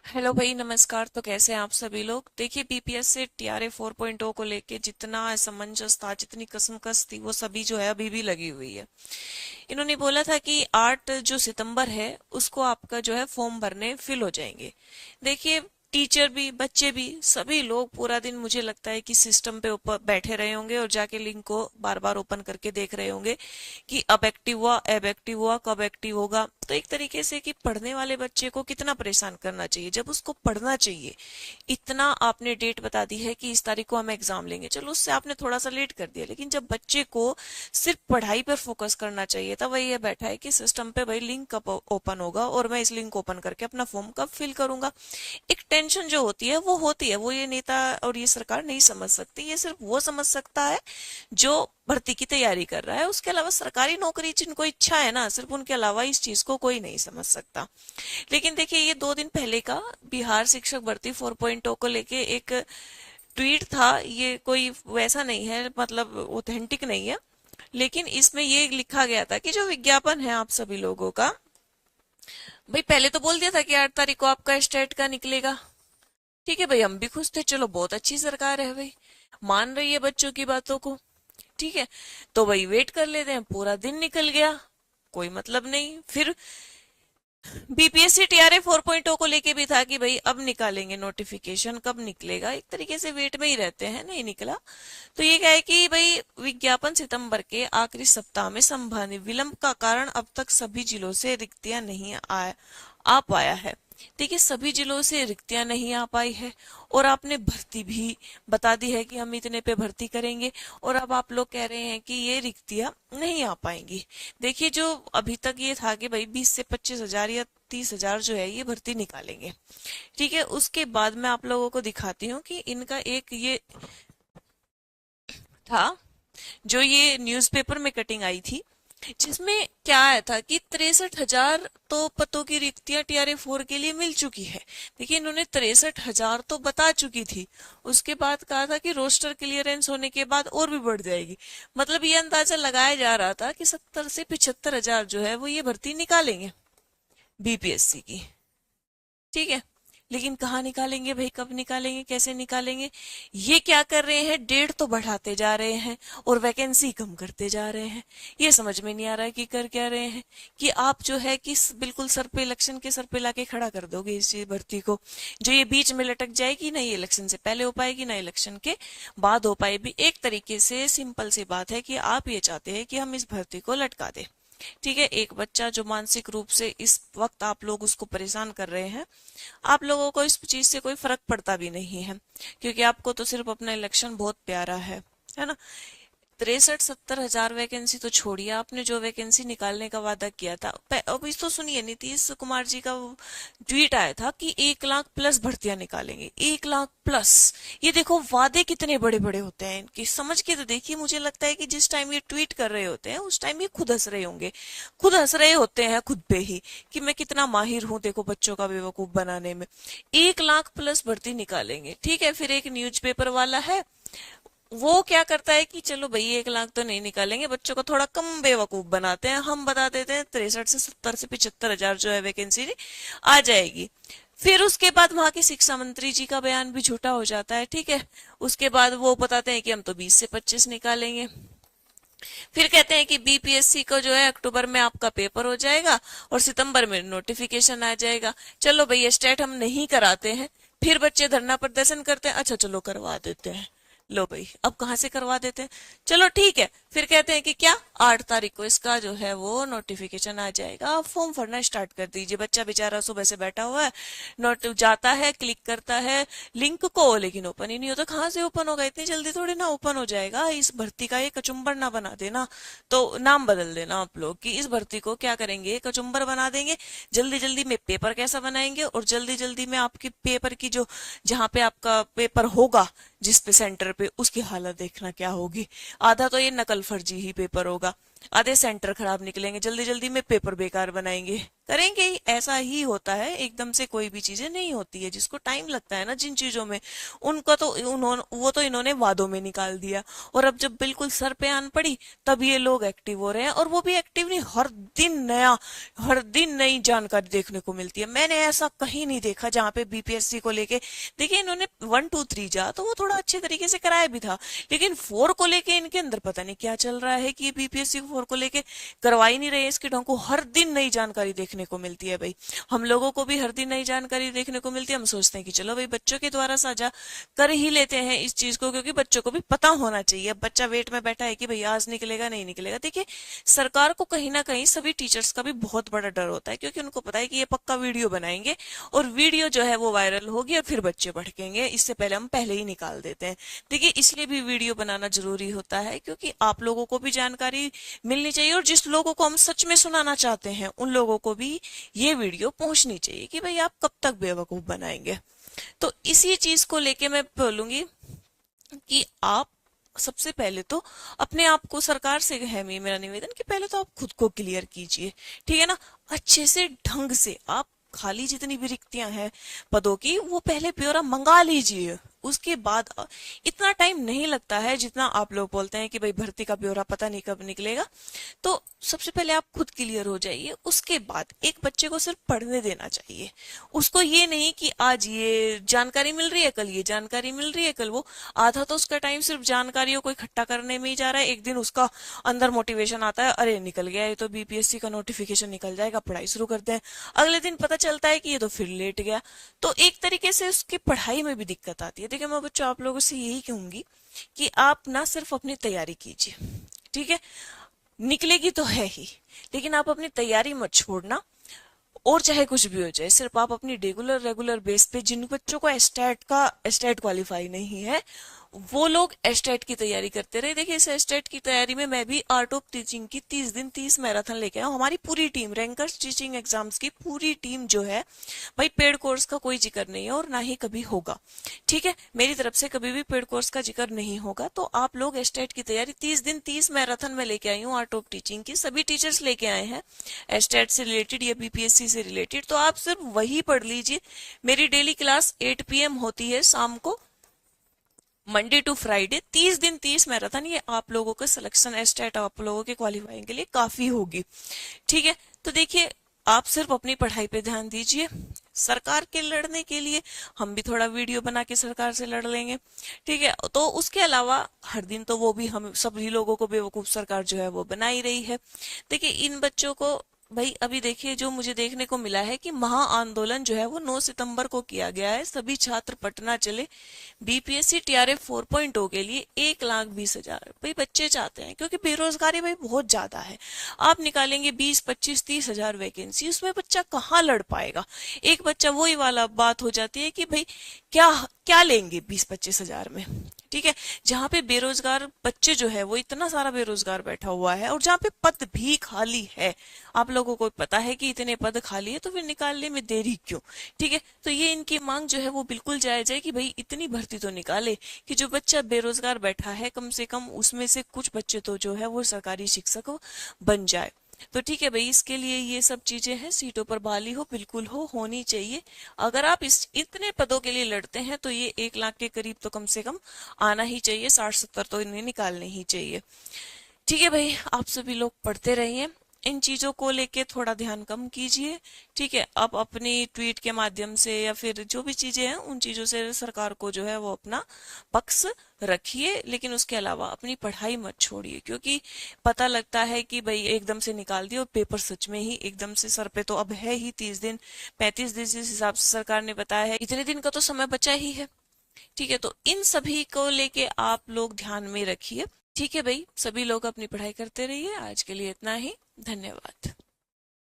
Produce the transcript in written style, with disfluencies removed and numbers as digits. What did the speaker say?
Hello भाई, नमस्कार। तो कैसे हैं आप सभी लोग? देखिए, बीपीएस से टीआरए 4.0 को लेके जितना असमंजस था, जितनी कसमकस थी, वो सभी जो है अभी भी लगी हुई है। इन्होंने बोला था कि 8 जो सितंबर है उसको आपका जो है फॉर्म भरने फिल हो जाएंगे। देखिए, टीचर भी, बच्चे भी, सभी लोग पूरा दिन मुझे लगता है कि सिस्टम पे ऊपर बैठे रहे होंगे और जाके लिंक को बार बार ओपन करके देख रहे होंगे कि अब एक्टिव हुआ, अब एक्टिव हुआ, कब एक्टिव होगा। तो एक तरीके से कि पढ़ने वाले बच्चे को कितना परेशान करना चाहिए जब उसको पढ़ना चाहिए। इतना आपने डेट बता दी है कि इस तारीख को हम एग्जाम लेंगे, चलो उससे आपने थोड़ा सा लेट कर दिया, लेकिन जब बच्चे को सिर्फ पढ़ाई पर फोकस करना चाहिए था, वही ये बैठा है कि सिस्टम पे भाई लिंक कब ओपन होगा और मैं इस लिंक ओपन करके अपना फॉर्म कब फिल करूंगा। एक टेंशन जो होती है वो ये नेता और ये सरकार नहीं समझ सकती। ये सिर्फ वो समझ सकता है जो भर्ती की तैयारी कर रहा है। उसके अलावा सरकारी नौकरी जिनको इच्छा है ना, सिर्फ उनके अलावा इस चीज को कोई नहीं समझ सकता। लेकिन देखिए, ये 2 दिन पहले का बिहार शिक्षक भर्ती 4.0 को लेके एक ट्वीट था। ये कोई वैसा नहीं है, मतलब ऑथेंटिक नहीं है, लेकिन इसमें ये लिखा गया था कि जो विज्ञापन है आप सभी लोगों का, भाई पहले तो बोल दिया था कि 8 तारीख को आपका स्टेट का निकलेगा। ठीक है भाई, हम भी खुश थे, चलो बहुत अच्छी सरकार है भाई, मान रही है बच्चों की बातों को। ठीक है, तो भाई वेट कर लेते हैं। पूरा दिन निकल गया, कोई मतलब नहीं। फिर बीपीएससी टीआरए 4.0 को लेके भी था कि भाई अब निकालेंगे नोटिफिकेशन, कब निकलेगा। एक तरीके से वेट में ही रहते हैं, नहीं निकला। तो ये क्या है कि भाई विज्ञापन सितंबर के आखिरी सप्ताह में संभावित विलंब का कारण अब तक सभी जिलों से रिक्तियां नहीं आ पाया है। देखिए, सभी जिलों से रिक्तियां नहीं आ पाई है और आपने भर्ती भी बता दी है कि हम इतने पे भर्ती करेंगे, और अब आप लोग कह रहे हैं कि ये रिक्तियां नहीं आ पाएंगी। देखिए, जो अभी तक ये था कि भाई 20 से 25 हजार या 30 हजार जो है ये भर्ती निकालेंगे। ठीक है, उसके बाद मैं आप लोगों को दिखाती हूँ कि इनका एक ये था, जो ये न्यूज़पेपर में कटिंग आई थी, जिसमें क्या आया था कि 63 हजार तो पदों की रिक्तियां टीआरए 4 के लिए मिल चुकी है। देखिए, इन्होंने 63 हजार तो बता चुकी थी, उसके बाद कहा था कि रोस्टर क्लियरेंस होने के बाद और भी बढ़ जाएगी। मतलब ये अंदाजा लगाया जा रहा था कि 70 से 75 हजार जो है वो ये भर्ती निकालेंगे बीपीएससी की। ठीक है, लेकिन कहाँ निकालेंगे भाई, कब निकालेंगे, कैसे निकालेंगे? ये क्या कर रहे हैं, डेट तो बढ़ाते जा रहे हैं और वैकेंसी कम करते जा रहे हैं। ये समझ में नहीं आ रहा है कि कर क्या रहे हैं। कि आप जो है कि बिल्कुल सर पे, इलेक्शन के सर पे लाके खड़ा कर दोगे इस भर्ती को, जो ये बीच में लटक जाएगी ना, ये इलेक्शन से पहले हो पाएगी ना इलेक्शन के बाद हो पाएगी। एक तरीके से सिंपल सी बात है कि आप ये चाहते हैं कि हम इस भर्ती को लटका दें। ठीक है, एक बच्चा जो मानसिक रूप से इस वक्त आप लोग उसको परेशान कर रहे हैं, आप लोगों को इस चीज से कोई फर्क पड़ता भी नहीं है, क्योंकि आपको तो सिर्फ अपना इलेक्शन बहुत प्यारा है ना। 63-70 हजार वैकेंसी तो छोड़िए, आपने जो वैकेंसी निकालने का वादा किया था, अभी तो सुनिए, नीतीश कुमार जी का ट्वीट आया था कि 1 लाख प्लस भर्तियां निकालेंगे, 1 लाख प्लस। ये देखो, वादे कितने बड़े बड़े होते हैं इनकी, समझ के तो देखिए। मुझे लगता है कि जिस टाइम ये ट्वीट कर रहे होते हैं उस टाइम ये खुद हंस रहे होंगे, खुद हंस रहे होते हैं खुद पे ही, कि मैं कितना माहिर हूं देखो बच्चों का बेवकूफ बनाने में। 1 लाख प्लस भर्ती निकालेंगे। ठीक है, फिर एक न्यूज़पेपर वाला है, वो क्या करता है कि चलो भाई 1 लाख तो नहीं निकालेंगे, बच्चों को थोड़ा कम बेवकूफ बनाते हैं, हम बता देते हैं 63 से 70 से 75 हजार जो है वैकेंसी आ जाएगी। फिर उसके बाद वहां के शिक्षा मंत्री जी का बयान भी झूठा हो जाता है। ठीक है, उसके बाद वो बताते हैं कि हम तो 20 से 25 निकालेंगे। फिर कहते हैं कि बीपीएससी को जो है अक्टूबर में आपका पेपर हो जाएगा और सितंबर में नोटिफिकेशन आ जाएगा। चलो भाई, स्टेट हम नहीं कराते हैं। फिर बच्चे धरना प्रदर्शन करते हैं, अच्छा चलो करवा देते हैं। लो भाई, अब कहाँ से करवा देते हैं? चलो ठीक है, फिर कहते हैं कि क्या 8 तारीख को इसका जो है वो नोटिफिकेशन आ जाएगा, आप फॉर्म भरना स्टार्ट कर दीजिए। बच्चा बेचारा सुबह से बैठा हुआ है, नोट जाता है, क्लिक करता है लिंक को, लेकिन ओपन ही नहीं होता। कहाँ से ओपन होगा, इतनी जल्दी थोड़ी ना ओपन हो जाएगा। इस भर्ती का ये कचुम्बर ना बना देना, तो नाम बदल देना आप लोग कि इस भर्ती को क्या करेंगे, कचुम्बर बना देंगे। जल्दी जल्दी में पेपर कैसा बनाएंगे, और जल्दी जल्दी में आपकी पेपर की जो, जहाँ पे आपका पेपर होगा, जिस पे सेंटर पे, उसकी हालत देखना क्या होगी। आधा तो ये नकल फर्जी ही पेपर होगा। आधे सेंटर खराब निकलेंगे, जल्दी जल्दी में पेपर बेकार बनाएंगे, करेंगे ही। ऐसा ही होता है, एकदम से कोई भी चीजें नहीं होती है। जिसको टाइम लगता है ना जिन चीजों में, उनका तो उन्होंने वो तो इन्होंने वादों में निकाल दिया। और अब जब बिल्कुल सर पे आन पड़ी तब ये लोग एक्टिव हो रहे हैं। और वो भी एक्टिव नहीं, हर दिन नई जानकारी देखने को मिलती है। मैंने ऐसा कहीं नहीं देखा जहां पे बीपीएससी को लेके, देखिए इन्होंने 1 2 3 जा तो वो थोड़ा अच्छे तरीके से कराया भी था, लेकिन 4 को लेके इनके अंदर पता नहीं क्या चल रहा है कि ये बीपीएससी 4 को लेके करवा ही नहीं रहे। इसके ढंग को हर दिन नई जानकारी देखने को मिलती है भाई। हम लोगों को भी हर दिन नई जानकारी देखने को मिलती है। हम सोचते हैं कि चलो भाई बच्चों के द्वारा साझा कर ही लेते हैं इस चीज को, क्योंकि बच्चों को भी पता होना चाहिए। अब बच्चा वेट में बैठा है कि भाई आज निकलेगा नहीं निकलेगा। देखिए सरकार को कहीं ना कहीं सभी टीचर्स का भी बहुत बड़ा डर होता है, क्योंकि उनको पता है कि ये पक्का वीडियो बनाएंगे और वीडियो जो है वो वायरल होगी और फिर बच्चे भड़केंगे। इससे पहले हम पहले ही निकाल देते हैं। देखिए इसलिए भी वीडियो बनाना जरूरी होता है, क्योंकि आप लोगों को भी जानकारी मिलनी चाहिए और जिस लोगों को हम सच में सुनाना चाहते हैं उन लोगों को भी ये वीडियो पहुंचनी चाहिए कि भाई आप कब तक बेवकूफ बनाएंगे। तो इसी चीज को लेके मैं बोलूंगी कि आप सबसे पहले तो अपने आप को, सरकार से है मेरा निवेदन कि पहले तो आप खुद को क्लियर कीजिए, ठीक है ना। अच्छे से ढंग से आप खाली जितनी भी रिक्तियां हैं पदों की वो पहले ब्यौरा मंगा लीजिए। उसके बाद इतना टाइम नहीं लगता है जितना आप लोग बोलते हैं कि भाई भर्ती का ब्यौरा पता नहीं कब निकलेगा। तो सबसे पहले आप खुद क्लियर हो जाइए। उसके बाद एक बच्चे को सिर्फ पढ़ने देना चाहिए। उसको ये नहीं कि आज ये जानकारी मिल रही है कल ये जानकारी मिल रही है कल वो। आधा तो उसका टाइम सिर्फ जानकारियों को इकट्ठा करने में ही जा रहा है। एक दिन उसका अंदर मोटिवेशन आता है, अरे निकल गया ये तो बीपीएससी का नोटिफिकेशन निकल जाएगा, पढ़ाई शुरू करते हैं। अगले दिन पता चलता है कि ये तो फिर लेट गया। तो एक तरीके से उसकी पढ़ाई में भी दिक्कत आती है। देखिए मैं बच्चों आप लोगों से यही कहूंगी कि आप ना सिर्फ अपनी तैयारी कीजिए, ठीक है। निकलेगी तो है ही, लेकिन आप अपनी तैयारी मत छोड़ना। और चाहे कुछ भी हो जाए, सिर्फ आप अपनी रेगुलर बेस पे, जिन बच्चों को एस्टेट क्वालिफाई नहीं है वो लोग एस्टेट की तैयारी करते रहे। देखिए इस एस्टेट की तैयारी में मैं भी आर्ट ऑफ टीचिंग की 30 दिन 30 मैराथन लेके आया। हमारी पूरी टीम, रैंकर्स टीचिंग एग्जाम्स की पूरी टीम जो है भाई, पेड कोर्स का कोई जिक्र नहीं है और ना ही कभी होगा, ठीक है। मेरी तरफ से कभी भी पेड कोर्स का जिक्र नहीं होगा। तो आप लोग एस्टेट की तैयारी 30 दिन 30 मैराथन में लेके आई हूँ आर्ट ऑफ टीचिंग की, सभी टीचर्स लेके आए हैं एस्टेट से रिलेटेड या बीपीएससी से रिलेटेड। तो आप सिर्फ वही पढ़ लीजिए। मेरी डेली क्लास 8 PM होती है शाम को, मंडे टू फ्राइडे, 30 दिन 30 मैराथन। ये आप लोगों का सिलेक्शन एस्टेट आप लोगों के क्वालिफाइंग के लिए काफी होगी, ठीक है। तो देखिए आप सिर्फ अपनी पढ़ाई पे ध्यान दीजिए। सरकार के लड़ने के लिए हम भी थोड़ा वीडियो बना के सरकार से लड़ लेंगे, ठीक है। तो उसके अलावा हर दिन तो वो भी हम सभी लोगों को बेवकूफ सरकार जो है वो बना ही रही है। देखिए इन बच्चों को भाई, अभी देखिए जो मुझे देखने को मिला है कि महा आंदोलन जो है वो 9 सितंबर को किया गया है। सभी छात्र पटना चले बीपीएससी टीआरएफ 4.0 के लिए। 1,20,000 भाई बच्चे चाहते हैं, क्योंकि बेरोजगारी भाई बहुत ज्यादा है। आप निकालेंगे 20 25 30 हजार वैकेंसी, उसमें बच्चा कहाँ लड़ पाएगा। एक बच्चा, वही वाला बात हो जाती है कि भाई क्या क्या लेंगे 20 25 हजार में, ठीक है। जहां पे बेरोजगार बच्चे जो है वो इतना सारा बेरोजगार बैठा हुआ है और जहां पे पद भी खाली है, आप लोगों को पता है कि इतने पद खाली है, तो फिर निकालने में देरी क्यों, ठीक है। तो ये इनकी मांग जो है वो बिल्कुल जायज है कि भाई इतनी भर्ती तो निकाले कि जो बच्चा बेरोजगार बैठा है कम से कम उसमें से कुछ बच्चे तो जो है वो सरकारी शिक्षक बन जाए। तो ठीक है भाई, इसके लिए ये सब चीजें हैं। सीटों पर बहाली हो, बिल्कुल होनी चाहिए। अगर आप इतने पदों के लिए लड़ते हैं तो ये 1 लाख के करीब तो कम से कम आना ही चाहिए। 60 70 तो इन्हें निकालने ही चाहिए, ठीक है भाई। आप सभी लोग पढ़ते रहिए, इन चीजों को लेके थोड़ा ध्यान कम कीजिए, ठीक है। आप अपनी ट्वीट के माध्यम से या फिर जो भी चीजें हैं उन चीजों से सरकार को जो है वो अपना पक्ष रखिए, लेकिन उसके अलावा अपनी पढ़ाई मत छोड़िए। क्योंकि पता लगता है कि भाई एकदम से निकाल दिया और पेपर सच में ही एकदम से सर पे तो अब है ही 30 दिन 35 दिन, जिस हिसाब से सरकार ने बताया है इतने दिन का तो समय बचा ही है, ठीक है। तो इन सभी को लेके आप लोग ध्यान में रखिए, ठीक है भाई। सभी लोग अपनी पढ़ाई करते रहिए। आज के लिए इतना ही, धन्यवाद।